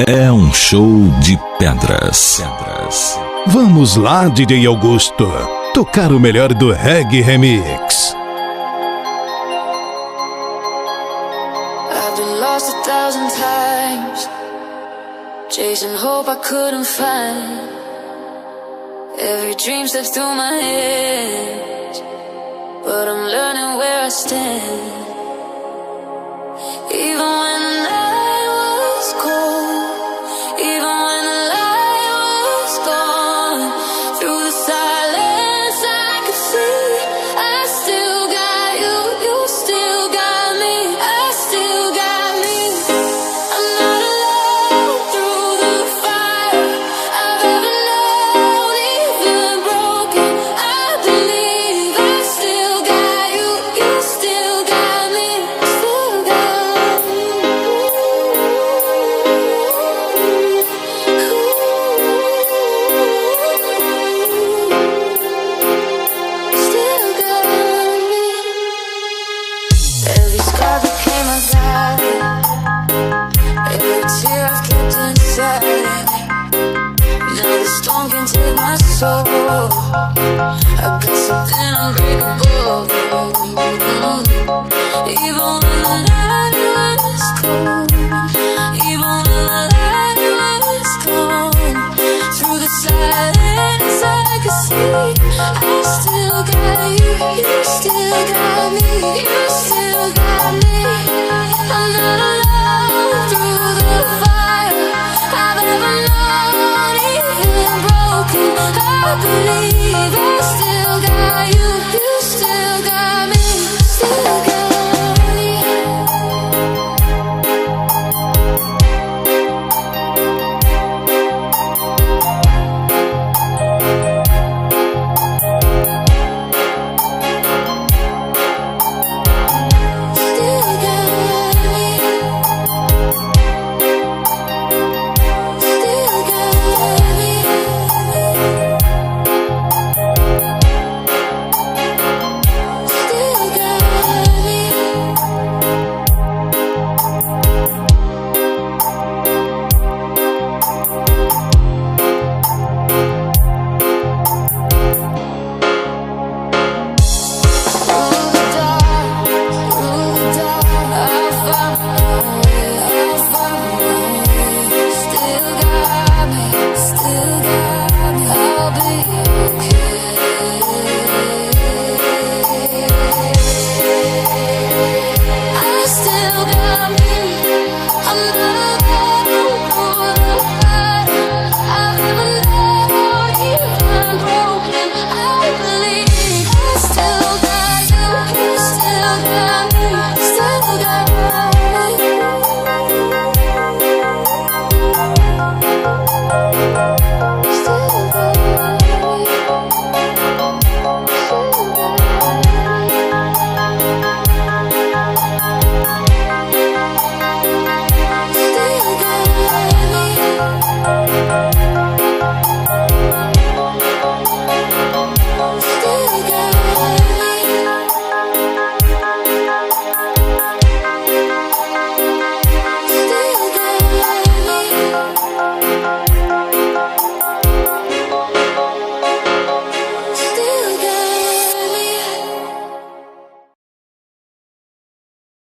É um show de pedras. Vamos lá, DJ Augusto, tocar o melhor do reggae remix. I've been lost 1,000 times, chasing hope I couldn't find. Every dream slips through my head, but I'm learning where I stand. Even when the night was cold, even when the light was gone, through the silence I could see I still got you, you still got me, I still got me. I'm not alone through the fire I've ever known, even broken. I believe I still got you, you still got me, still got me. Still got me. Every scar became a guide, every tear I've kept inside. Now the storm can take my soul, I got something unbreakable. Even when the night was cold, even when the light was gone, through the silence I could see I still got you, you still got me, you still got me. I'm not alone through the fire I've ever known, even broken. I believe I still got you, you